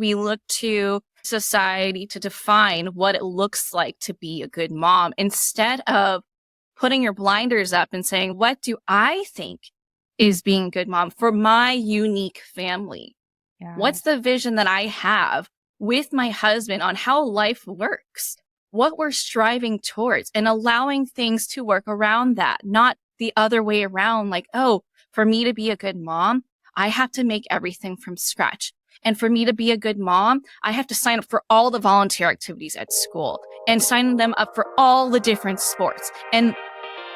we look to society to define what it looks like to be a good mom instead of putting your blinders up and saying, what do I think is being a good mom for my unique family? Yeah. What's the vision that I have with my husband on how life works, what we're striving towards, and allowing things to work around that, not the other way around. Like, oh, for me to be a good mom, I have to make everything from scratch. And for me to be a good mom, I have to sign up for all the volunteer activities at school and sign them up for all the different sports and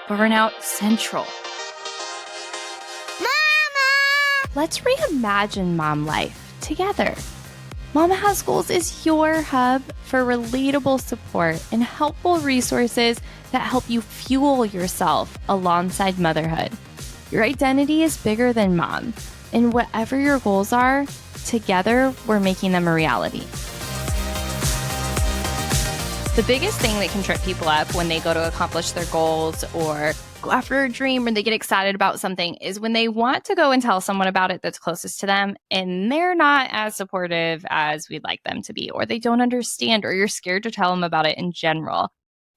burnout central. Let's reimagine mom life together. Mama Has Goals is your hub for relatable support and helpful resources that help you fuel yourself alongside motherhood. Your identity is bigger than mom, and whatever your goals are, together we're making them a reality. The biggest thing that can trip people up when they go to accomplish their goals or go after a dream or they get excited about something is when they want to go and tell someone about it that's closest to them and they're not as supportive as we'd like them to be, or they don't understand, or you're scared to tell them about it in general.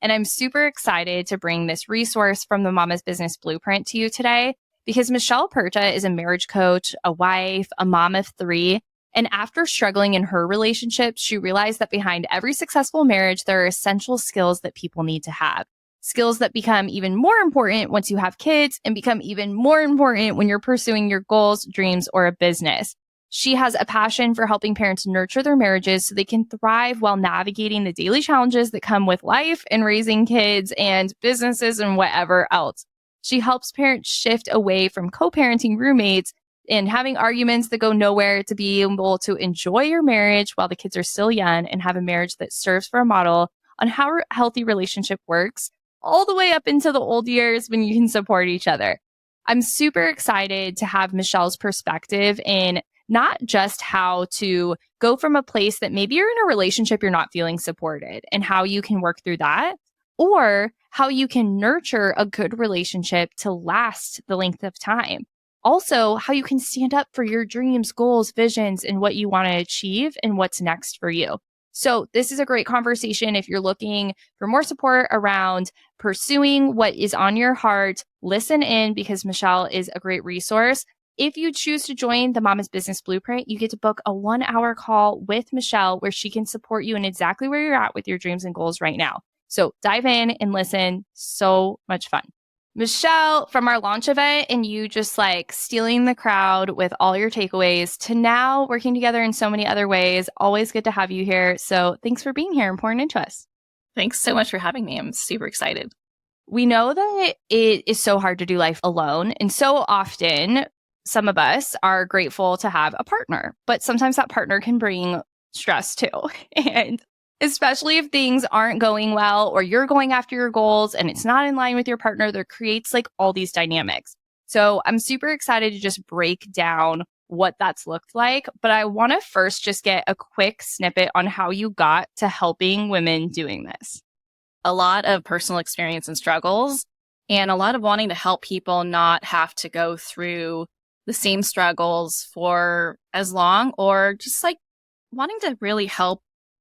And I'm super excited to bring this resource from the Mama's Business Blueprint to you today because Michelle Purta is a marriage coach, a wife, a mom of 3. And after struggling in her relationship, she realized that behind every successful marriage, there are essential skills that people need to have. Skills that become even more important once you have kids and become even more important when you're pursuing your goals, dreams, or a business. She has a passion for helping parents nurture their marriages so they can thrive while navigating the daily challenges that come with life and raising kids and businesses and whatever else. She helps parents shift away from co-parenting roommates and having arguments that go nowhere to be able to enjoy your marriage while the kids are still young and have a marriage that serves for a model on how a healthy relationship works all the way up into the old years when you can support each other. I'm super excited to have Michelle's perspective in not just how to go from a place that maybe you're in a relationship you're not feeling supported and how you can work through that, or how you can nurture a good relationship to last the length of time. Also, how you can stand up for your dreams, goals, visions, and what you want to achieve and what's next for you. So this is a great conversation if you're looking for more support around pursuing what is on your heart. Listen in because Michelle is a great resource. If you choose to join the Mama's Business Blueprint, you get to book a 1-hour call with Michelle where she can support you in exactly where you're at with your dreams and goals right now. So dive in and listen. So much fun. Michelle, from our launch event and you just like stealing the crowd with all your takeaways to now working together in so many other ways, always good to have you here. So thanks for being here and pouring into us. Thanks so much for having me. I'm super excited. We know that it is so hard to do life alone. And so often, some of us are grateful to have a partner, but sometimes that partner can bring stress too. And especially if things aren't going well or you're going after your goals and it's not in line with your partner, there creates like all these dynamics. So I'm super excited to just break down what that's looked like. But I want to first just get a quick snippet on how you got to helping women doing this. A lot of personal experience and struggles, and a lot of wanting to help people not have to go through the same struggles for as long, or just like wanting to really help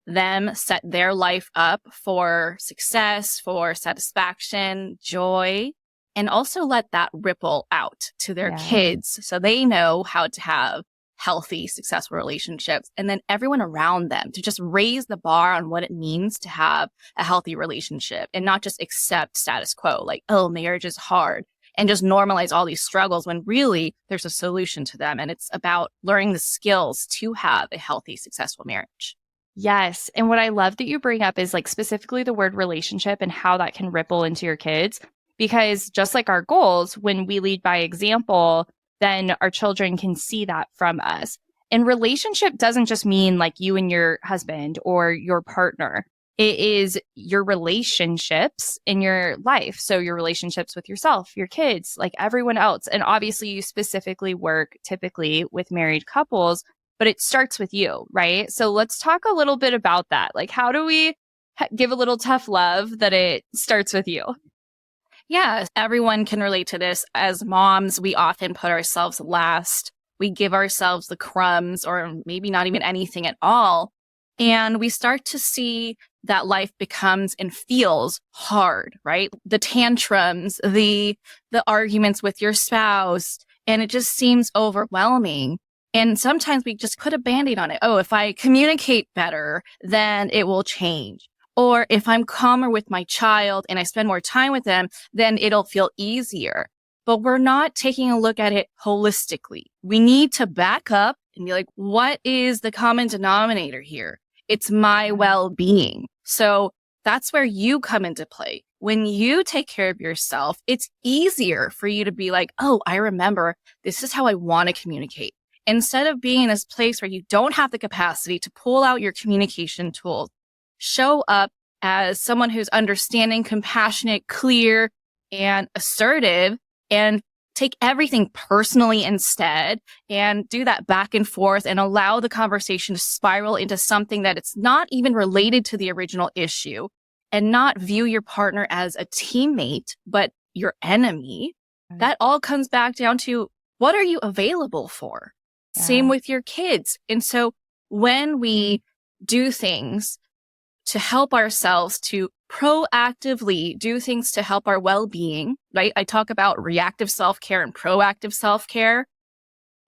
them set their life up for success, for satisfaction, joy, and also let that ripple out to their kids so they know how to have healthy, successful relationships, and then everyone around them to just raise the bar on what it means to have a healthy relationship and not just accept status quo, like, oh, marriage is hard, and just normalize all these struggles when really there's a solution to them. And it's about learning the skills to have a healthy, successful marriage. Yes. And what I love that you bring up is like specifically the word relationship and how that can ripple into your kids. Because just like our goals, when we lead by example, then our children can see that from us. And relationship doesn't just mean like you and your husband or your partner. It is your relationships in your life. So your relationships with yourself, your kids, like everyone else. And obviously you specifically work typically with married couples, but it starts with you, right? So let's talk a little bit about that. Like, how do we give a little tough love that it starts with you? Yeah, everyone can relate to this. As moms, we often put ourselves last. we give ourselves the crumbs or maybe not even anything at all. And we start to see that life becomes and feels hard, right? The tantrums, the arguments with your spouse, and it just seems overwhelming. And sometimes we just put a Band-Aid on it. Oh, if I communicate better, then it will change. Or if I'm calmer with my child and I spend more time with them, then it'll feel easier. But we're not taking a look at it holistically. We need to back up and be like, what is the common denominator here? It's my well-being. So that's where you come into play. When you take care of yourself, it's easier for you to be like, oh, I remember this is how I want to communicate. Instead of being in this place where you don't have the capacity to pull out your communication tools, show up as someone who's understanding, compassionate, clear, and assertive, and take everything personally instead and do that back and forth and allow the conversation to spiral into something that it's not even related to the original issue, and not view your partner as a teammate, but your enemy. Right. That all comes back down to, what are you available for? Yeah. Same with your kids. And so when we do things to help ourselves, to proactively do things to help our well-being, right? I talk about reactive self-care and proactive self-care.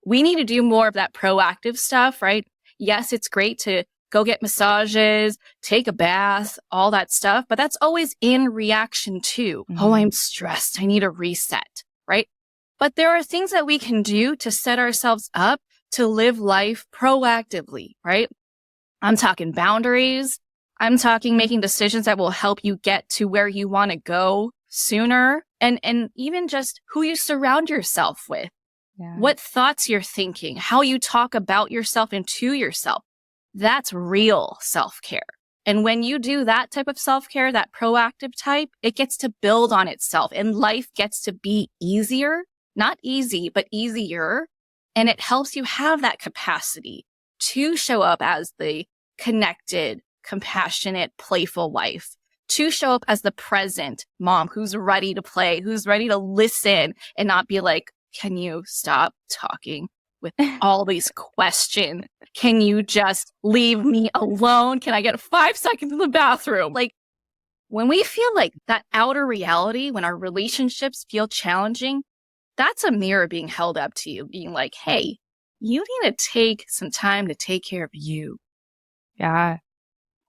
We need to do more of that proactive stuff, right? Yes, it's great to go get massages, take a bath, all that stuff, but that's always in reaction to, oh, I'm stressed, I need a reset, right? But there are things that we can do to set ourselves up to live life proactively, right? I'm talking boundaries. I'm talking making decisions that will help you get to where you want to go sooner, and even just who you surround yourself with, what thoughts you're thinking, how you talk about yourself and to yourself. That's real self-care. And when you do that type of self-care, that proactive type, it gets to build on itself and life gets to be easier, not easy, but easier. And it helps you have that capacity to show up as the connected, compassionate, playful wife, to show up as the present mom who's ready to play, who's ready to listen and not be like, can you stop talking with all these questions? Can you just leave me alone? Can I get 5 seconds in the bathroom? Like, when we feel like that outer reality, when our relationships feel challenging, that's a mirror being held up to you, being like, hey, you need to take some time to take care of you. Yeah.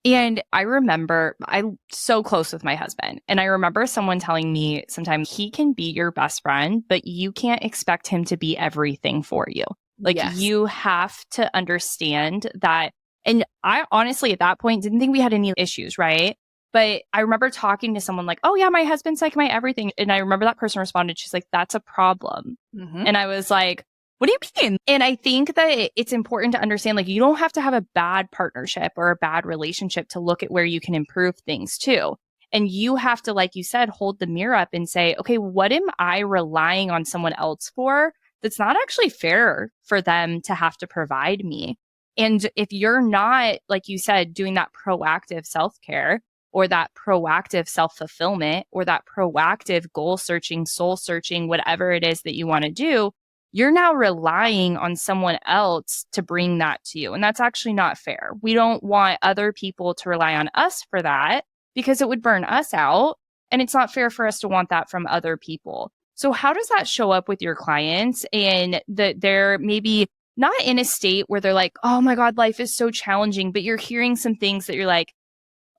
And I remember, I'm so close with my husband. And I remember someone telling me sometimes he can be your best friend, but you can't expect him to be everything for you. Like, Yes. You have to understand that. And I honestly, at that point, didn't think we had any issues, right? But I remember talking to someone like, oh, yeah, my husband's like my everything. And I remember that person responded, she's like, that's a problem. Mm-hmm. And I was like, what do you mean? And I think that it's important to understand, like, you don't have to have a bad partnership or a bad relationship to look at where you can improve things too. And you have to, like you said, hold the mirror up and say, okay, what am I relying on someone else for that's not actually fair for them to have to provide me? And if you're not, like you said, doing that proactive self-care or that proactive self-fulfillment or that proactive goal searching, soul searching, whatever it is that you want to do, you're now relying on someone else to bring that to you. And that's actually not fair. We don't want other people to rely on us for that because it would burn us out. And it's not fair for us to want that from other people. So how does that show up with your clients, and that they're maybe not in a state where they're like, oh my God, life is so challenging, but you're hearing some things that you're like,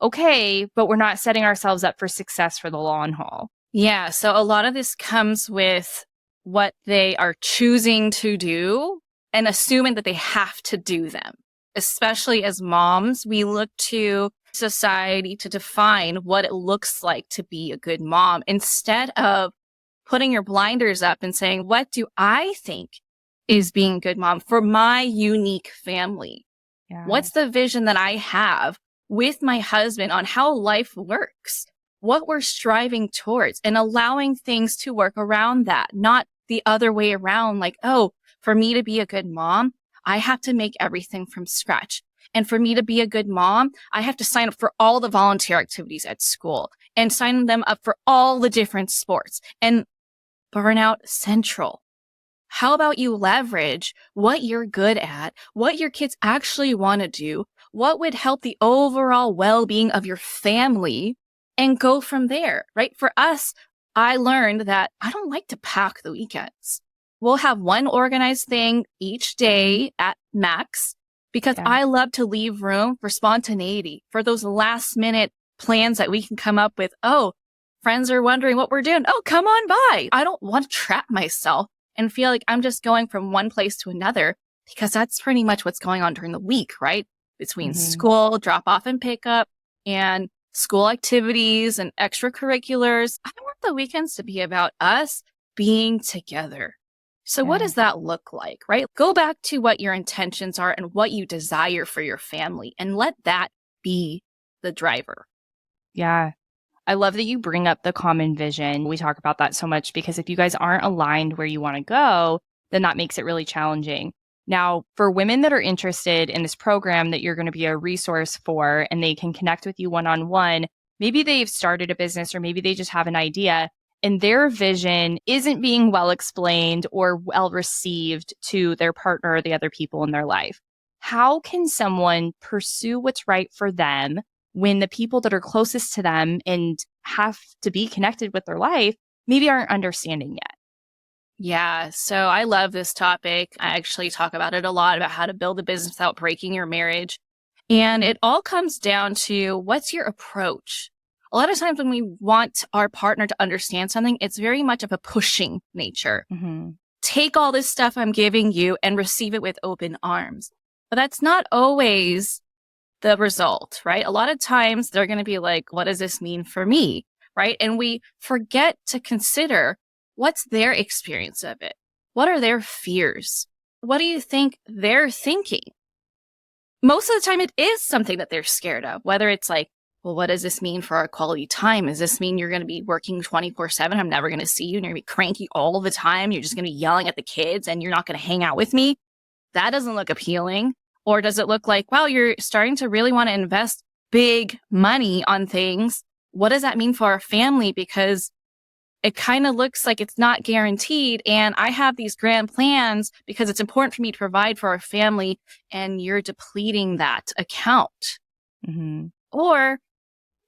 okay, but we're not setting ourselves up for success for the long haul? Yeah. So a lot of this comes with what they are choosing to do and assuming that they have to do them. Especially as moms, we look to society to define what it looks like to be a good mom instead of putting your blinders up and saying, what do I think is being a good mom for my unique family? Yeah. What's the vision that I have with my husband on how life works, what we're striving towards, and allowing things to work around that, not the other way around. Like, oh, for me to be a good mom, I have to make everything from scratch. And for me to be a good mom, I have to sign up for all the volunteer activities at school and sign them up for all the different sports, and burnout central. How about you leverage what you're good at, what your kids actually want to do, what would help the overall well-being of your family, and go from there, right? For us, I learned that I don't like to pack the weekends. We'll have one organized thing each day at max because Yeah. I love to leave room for spontaneity, for those last minute plans that we can come up with. Oh, friends are wondering what we're doing. Oh, come on by. I don't want to trap myself and feel like I'm just going from one place to another, because that's pretty much what's going on during the week, right? Between school, drop off and pick up, and school activities and extracurriculars. I want the weekends to be about us being together. So what Yeah. does that look like, right? Go back to what your intentions are and what you desire for your family, and let that be the driver. Yeah. I love that you bring up the common vision. We talk about that so much because if you guys aren't aligned where you want to go, then that makes it really challenging. Now, for women that are interested in this program that you're going to be a resource for and they can connect with you one-on-one, maybe they've started a business or maybe they just have an idea and their vision isn't being well explained or well received to their partner or the other people in their life. How can someone pursue what's right for them when the people that are closest to them and have to be connected with their life maybe aren't understanding yet? Yeah, so I love this topic. I actually talk about it a lot, about how to build a business without breaking your marriage. And it all comes down to, what's your approach? A lot of times when we want our partner to understand something, it's very much of a pushing nature. Take all this stuff I'm giving you and receive it with open arms. But that's not always the result, right? A lot of times they're going to be like, what does this mean for me? Right? And we forget to consider, what's their experience of it? What are their fears? What do you think they're thinking? Most of the time it is something that they're scared of, whether it's like, well, what does this mean for our quality time? Does this mean you're going to be working 24/7? I'm never going to see you and you're going to be cranky all the time. You're just going to be yelling at the kids and you're not going to hang out with me. That doesn't look appealing. Or does it look like, wow, you're starting to really want to invest big money on things? What does that mean for our family? Because it kind of looks like it's not guaranteed. And I have these grand plans because it's important for me to provide for our family. And you're depleting that account. Or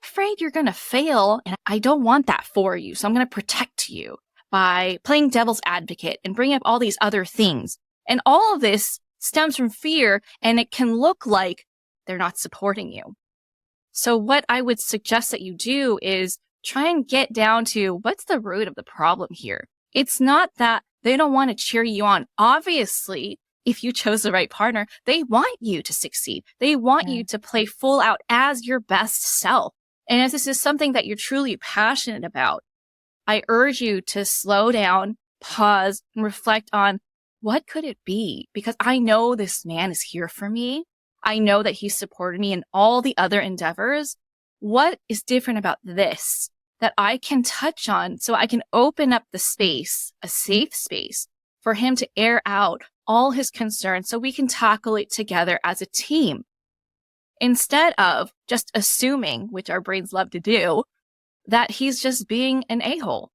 afraid you're going to fail. And I don't want that for you. So I'm going to protect you by playing devil's advocate and bring up all these other things. And all of this stems from fear, and it can look like they're not supporting you. So what I would suggest that you do is try and get down to, what's the root of the problem here? It's not that they don't want to cheer you on. Obviously, if you chose the right partner, they want you to succeed. They want you to play full out as your best self. And if this is something that you're truly passionate about, I urge you to slow down, pause, and reflect on, what could it be? Because I know this man is here for me. I know that he supported me in all the other endeavors. What is different about this that I can touch on so I can open up the space, a safe space, for him to air out all his concerns so we can tackle it together as a team? Instead of just assuming, which our brains love to do, that he's just being an a-hole.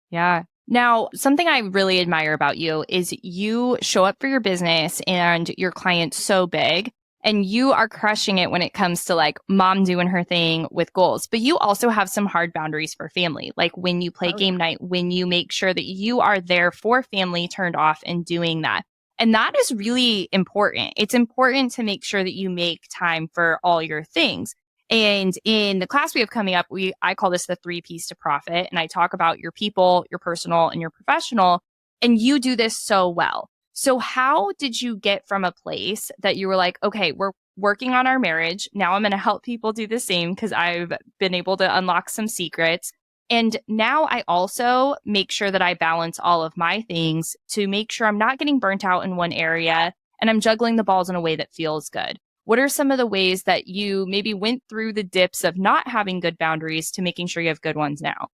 Yeah. Now, something I really admire about you is you show up for your business and your client's so big and you are crushing it when it comes to like mom doing her thing with goals. But you also have some hard boundaries for family, like when you play game night, when you make sure that you are there for family, turned off and doing that. And that is really important. It's important to make sure that you make time for all your things. And in the class we have coming up, I call this the 3 P's to profit. And I talk about your people, your personal, and your professional. And you do this so well. So how did you get from a place that you were like, okay, we're working on our marriage. Now I'm going to help people do the same because I've been able to unlock some secrets. And now I also make sure that I balance all of my things to make sure I'm not getting burnt out in one area and I'm juggling the balls in a way that feels good. What are some of the ways that you maybe went through the dips of not having good boundaries to making sure you have good ones now?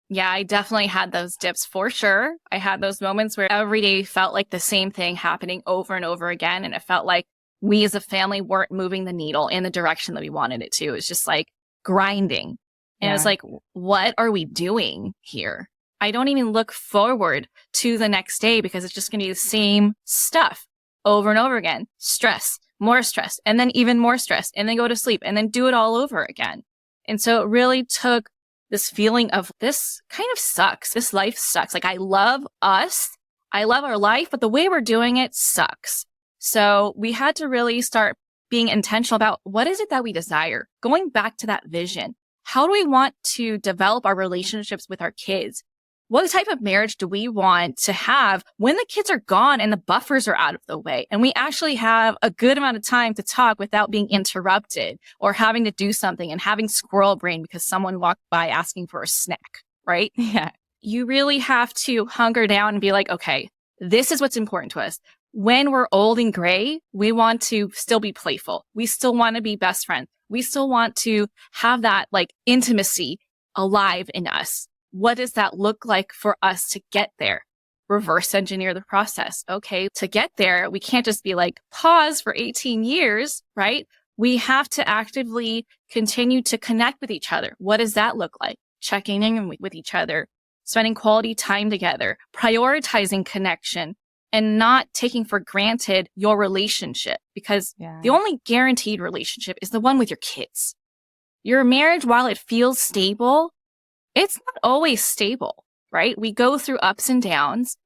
Yeah, I definitely had those dips for sure. I had those moments where every day felt like the same thing happening over and over again. And it felt like we as a family weren't moving the needle in the direction that we wanted it to. It was just like grinding. And it was like, what are we doing here? I don't even look forward to the next day because it's just going to be the same stuff over and over again. Stress, more stress, and then even more stress, and then go to sleep and then do it all over again. And so it really took this feeling of this kind of sucks. This life sucks. Like I love us. I love our life, but the way we're doing it sucks. So we had to really start being intentional about what is it that we desire? Going back to that vision. How do we want to develop our relationships with our kids? What type of marriage do we want to have when the kids are gone and the buffers are out of the way and we actually have a good amount of time to talk without being interrupted or having to do something and having squirrel brain because someone walked by asking for a snack, right? Yeah. You really have to hunker down and be like, okay, this is what's important to us. When we're old and gray, we want to still be playful. We still want to be best friends. We still want to have that like intimacy alive in us. What does that look like for us to get there? Reverse engineer the process. Okay, to get there, we can't just be like, pause for 18 years, right? We have to actively continue to connect with each other. What does that look like? Checking in with each other, spending quality time together, prioritizing connection, and not taking for granted your relationship because the only guaranteed relationship is the one with your kids. Your marriage, while it feels stable, it's not always stable, right? We go through ups and downs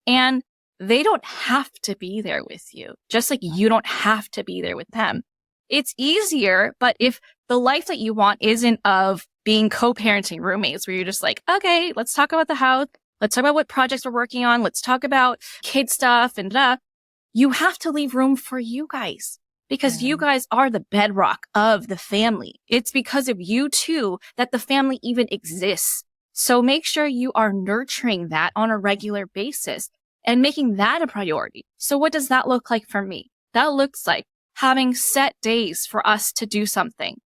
and they don't have to be there with you, just like you don't have to be there with them. It's easier, but if the life that you want isn't of being co-parenting roommates where you're just like, okay, let's talk about the house. Let's talk about what projects we're working on. Let's talk about kid stuff and you have to leave room for you guys. Because you guys are the bedrock of the family. It's because of you two that the family even exists. So make sure you are nurturing that on a regular basis and making that a priority. So what does that look like for me? That looks like having set days for us to do something.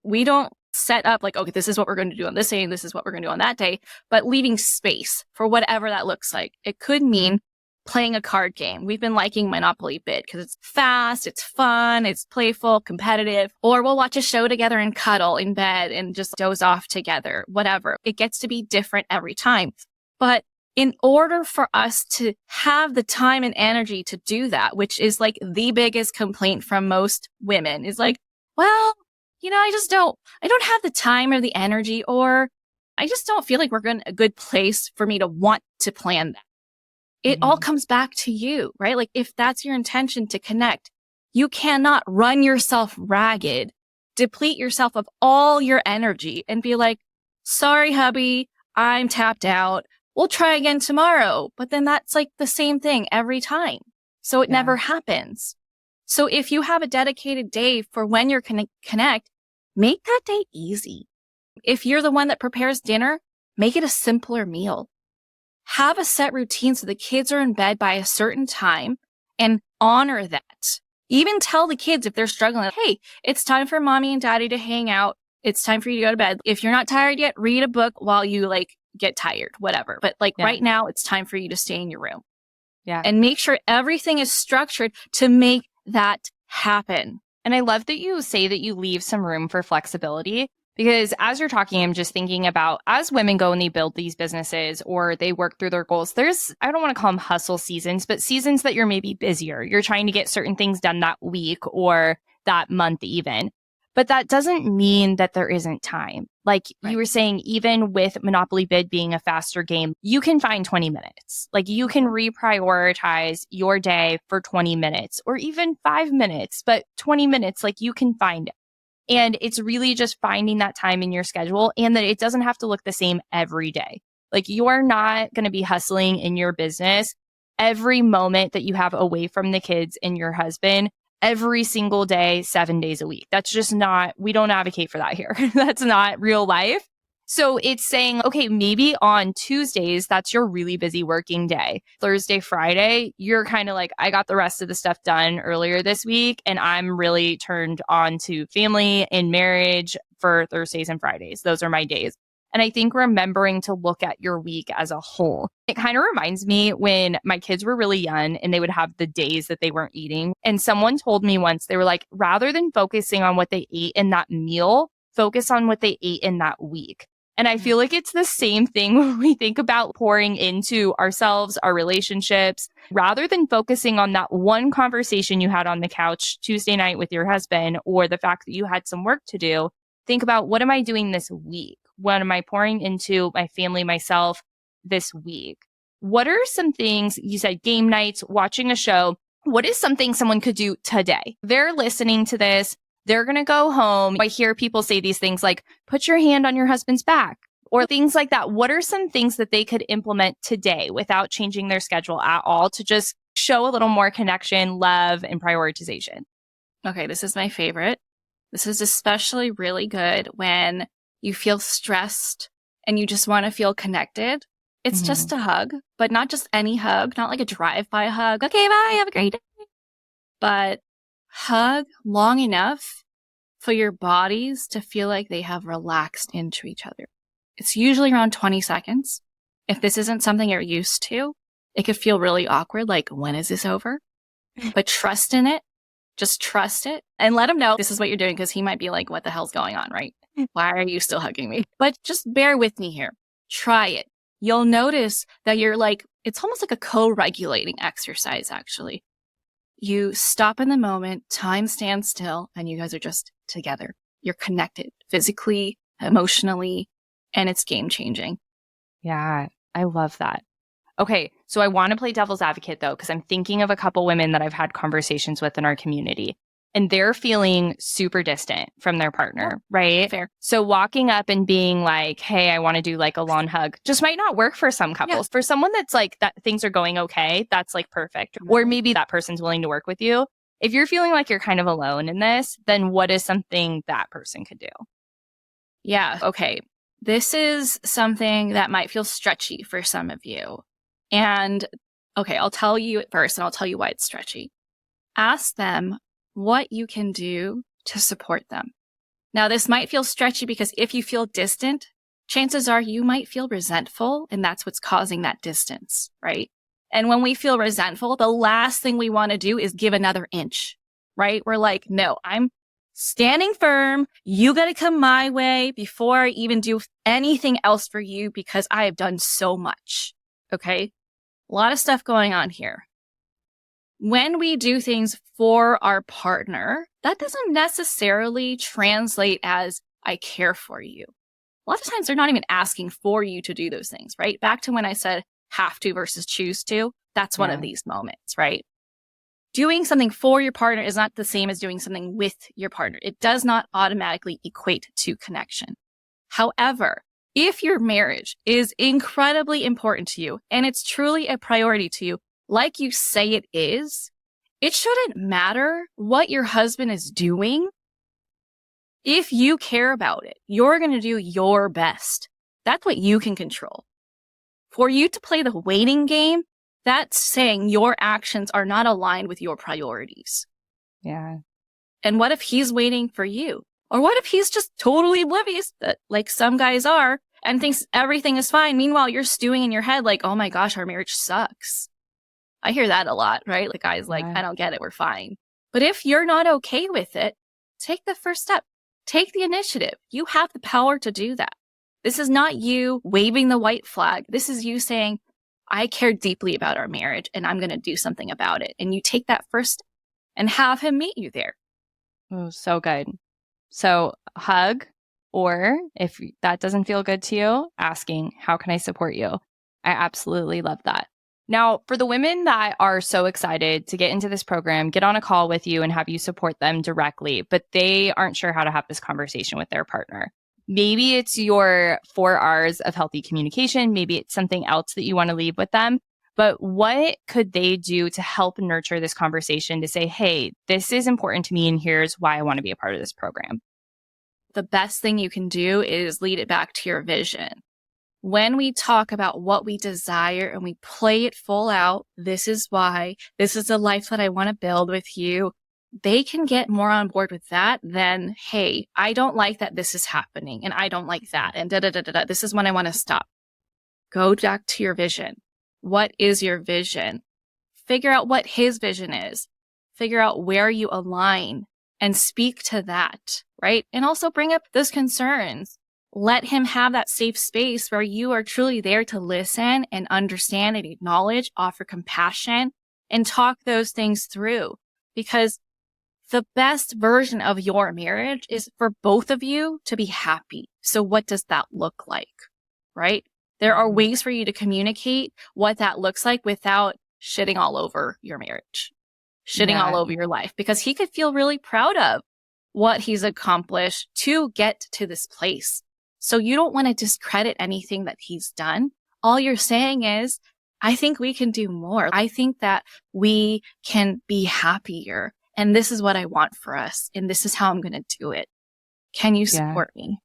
We don't set up like, okay, this is what we're going to do on this day and this is what we're going to do on that day, but leaving space for whatever that looks like. It could mean playing a card game. We've been liking Monopoly Bid because it's fast, it's fun, it's playful, competitive, or we'll watch a show together and cuddle in bed and just doze off together, whatever. It gets to be different every time. But in order for us to have the time and energy to do that, which is like the biggest complaint from most women is like, well, I don't have the time or the energy, or I just don't feel like we're in a good place for me to want to plan that. It all comes back to you, right? Like if that's your intention to connect, you cannot run yourself ragged, deplete yourself of all your energy and be like, sorry, hubby, I'm tapped out. We'll try again tomorrow. But then that's like the same thing every time. So it never happens. So if you have a dedicated day for when you're going to connect, make that day easy. If you're the one that prepares dinner, make it a simpler meal. Have a set routine so the kids are in bed by a certain time and honor that. Even tell the kids if they're struggling, hey, it's time for mommy and daddy to hang out. It's time for you to go to bed. If you're not tired yet, read a book while you get tired, whatever. But right now, it's time for you to stay in your room. Yeah. And make sure everything is structured to make that happen. And I love that you say that you leave some room for flexibility. Because as you're talking, I'm just thinking about as women go and they build these businesses or they work through their goals, I don't want to call them hustle seasons, but seasons that you're maybe busier. You're trying to get certain things done that week or that month even. But that doesn't mean that there isn't time. Like you were saying, even with Monopoly Bid being a faster game, you can find 20 minutes. Like you can reprioritize your day for 20 minutes or even 5 minutes, but 20 minutes, like you can find it. And it's really just finding that time in your schedule and that it doesn't have to look the same every day. Like you're not going to be hustling in your business every moment that you have away from the kids and your husband every single day, 7 days a week. That's just not, we don't advocate for that here. That's not real life. So it's saying, okay, maybe on Tuesdays, that's your really busy working day. Thursday, Friday, you're kind of like, I got the rest of the stuff done earlier this week, and I'm really turned on to family and marriage for Thursdays and Fridays. Those are my days. And I think remembering to look at your week as a whole, it kind of reminds me when my kids were really young and they would have the days that they weren't eating. And someone told me once, they were like, rather than focusing on what they ate in that meal, focus on what they ate in that week. And I feel like it's the same thing when we think about pouring into ourselves, our relationships, rather than focusing on that one conversation you had on the couch Tuesday night with your husband, or the fact that you had some work to do. Think about, what am I doing this week? What am I pouring into my family, myself this week? What are some things, you said game nights, watching a show. What is something someone could do today? They're listening to this. They're going to go home. I hear people say these things like, put your hand on your husband's back, or things like that. What are some things that they could implement today without changing their schedule at all to just show a little more connection, love, and prioritization? Okay, this is my favorite. This is especially really good when you feel stressed and you just want to feel connected. It's just a hug, but not just any hug, not like a drive-by hug. Okay, bye, have a great day. But hug long enough for your bodies to feel like they have relaxed into each other. It's usually around 20 seconds. If this isn't something you're used to, it could feel really awkward, like, when is this over? But trust in it. Just trust it and let him know this is what you're doing, because he might be like, what the hell's going on, right? Why are you still hugging me? But just bear with me here. Try it. You'll notice that you're like, it's almost like a co-regulating exercise, actually. You stop in the moment, time stands still, and you guys are just together. You're connected physically, emotionally, and it's game changing. Yeah, I love that. Okay, so I want to play devil's advocate though, because I'm thinking of a couple women that I've had conversations with in our community, and they're feeling super distant from their partner, right? Fair. So walking up and being like, hey, I want to do like a long hug just might not work for some couples. For someone that's like, that things are going okay, that's like perfect. Or maybe that person's willing to work with you. If you're feeling like you're kind of alone in this, then what is something that person could do? Yeah, okay. This is something that might feel stretchy for some of you. And okay, I'll tell you it first, and I'll tell you why it's stretchy. Ask them what you can do to support them. Now, this might feel stretchy because if you feel distant, chances are you might feel resentful, and that's what's causing that distance, right? And when we feel resentful, the last thing we want to do is give another inch, right? We're like, no, I'm standing firm. You got to come my way before I even do anything else for you, because I have done so much. Okay? A lot of stuff going on here. When we do things for our partner, that doesn't necessarily translate as I care for you. A lot of times they're not even asking for you to do those things, right? Back to when I said have to versus choose to, that's one of these moments, right? Doing something for your partner is not the same as doing something with your partner. It does not automatically equate to connection. However, if your marriage is incredibly important to you and it's truly a priority to you, like you say it is, it shouldn't matter what your husband is doing. If you care about it, you're going to do your best. That's what you can control. For you to play the waiting game, that's saying your actions are not aligned with your priorities. Yeah. And what if he's waiting for you? Or what if he's just totally oblivious, that like some guys are, and thinks everything is fine? Meanwhile, you're stewing in your head like, oh my gosh, our marriage sucks. I hear that a lot, right? Like guys like, I don't get it, we're fine. But if you're not okay with it, take the first step. Take the initiative. You have the power to do that. This is not you waving the white flag. This is you saying, I care deeply about our marriage and I'm going to do something about it. And you take that first step and have him meet you there. Oh, so good. So hug, or if that doesn't feel good to you, asking, how can I support you? I absolutely love that. Now, for the women that are so excited to get into this program, get on a call with you and have you support them directly, but they aren't sure how to have this conversation with their partner. Maybe it's your 4 R's of healthy communication. Maybe it's something else that you want to leave with them. But what could they do to help nurture this conversation to say, hey, this is important to me and here's why I want to be a part of this program? The best thing you can do is lead it back to your vision. When we talk about what we desire and we play it full out, this is why, this is the life that I want to build with you, they can get more on board with that than, hey, I don't like that this is happening and I don't like that and da-da-da-da-da. This is when I want to stop. Go back to your vision. What is your vision? Figure out what his vision is. Figure out where you align and speak to that, right? And also bring up those concerns. let him have that safe space where you are truly there to listen and understand and acknowledge, offer compassion, and talk those things through. Because the best version of your marriage is for both of you to be happy. So what does that look like, right? There are ways for you to communicate what that looks like without shitting all over your marriage, shitting all over your life, because he could feel really proud of what he's accomplished to get to this place. So you don't want to discredit anything that he's done. All you're saying is, I think we can do more. I think that we can be happier. And this is what I want for us. And this is how I'm going to do it. Can you support me?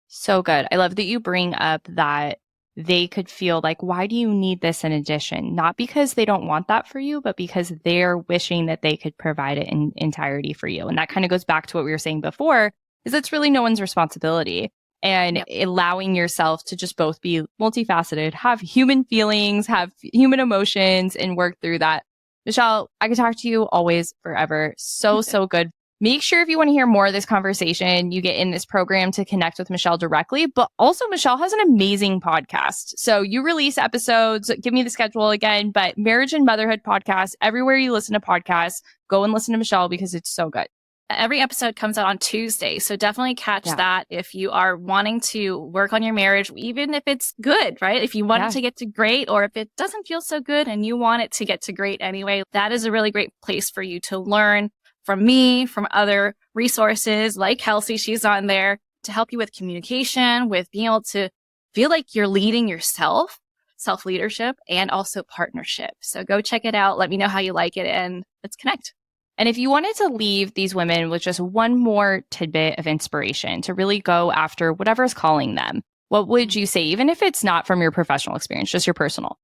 So good. I love that you bring up that they could feel like, why do you need this in addition? Not because they don't want that for you, but because they're wishing that they could provide it in entirety for you. And that kind of goes back to what we were saying before, is it's really no one's responsibility. And allowing yourself to just both be multifaceted, have human feelings, have human emotions, and work through that. Michelle, I could talk to you always, forever. So good. Make sure if you want to hear more of this conversation, you get in this program to connect with Michelle directly. But also, Michelle has an amazing podcast. So you release episodes. Give me the schedule again. But Marriage and Motherhood podcast, everywhere you listen to podcasts, go and listen to Michelle because it's so good. Every episode comes out on Tuesday. So definitely catch that if you are wanting to work on your marriage, even if it's good, right? If you want it to get to great, or if it doesn't feel so good and you want it to get to great anyway, that is a really great place for you to learn from me, from other resources like Kelsey. She's on there to help you with communication, with being able to feel like you're leading yourself, self-leadership, and also partnership. So go check it out. Let me know how you like it, and let's connect. And if you wanted to leave these women with just one more tidbit of inspiration to really go after whatever's calling them, what would you say, even if it's not from your professional experience, just your personal?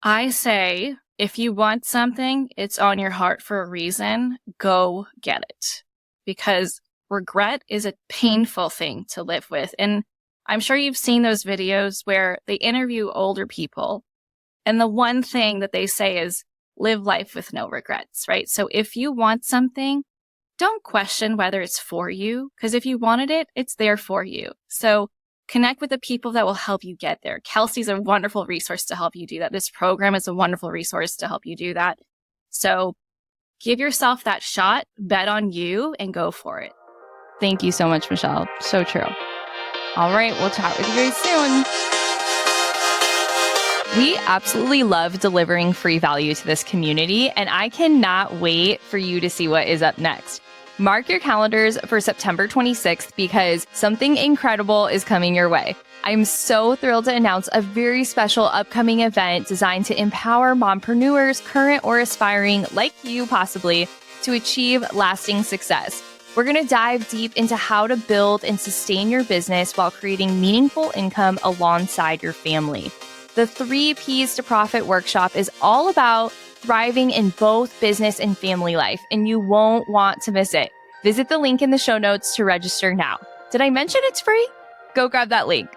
I say, if you want something, it's on your heart for a reason, go get it. Because regret is a painful thing to live with. And I'm sure you've seen those videos where they interview older people. And the one thing that they say is, live life with no regrets, right? So if you want something, don't question whether it's for you, because if you wanted it, it's there for you. So connect with the people that will help you get there. Kelsey's a wonderful resource to help you do that. This program is a wonderful resource to help you do that. So give yourself that shot, bet on you, and go for it. Thank you so much, Michelle. So true. All right, we'll chat with you very soon. We absolutely love delivering free value to this community, and I cannot wait for you to see what is up next. Mark your calendars for September 26th because something incredible is coming your way. I'm so thrilled to announce a very special upcoming event designed to empower mompreneurs, current or aspiring, like you possibly, to achieve lasting success. We're going to dive deep into how to build and sustain your business while creating meaningful income alongside your family. The 3 Ps to Profit workshop is all about thriving in both business and family life, and you won't want to miss it. Visit the link in the show notes to register now. Did I mention it's free? Go grab that link.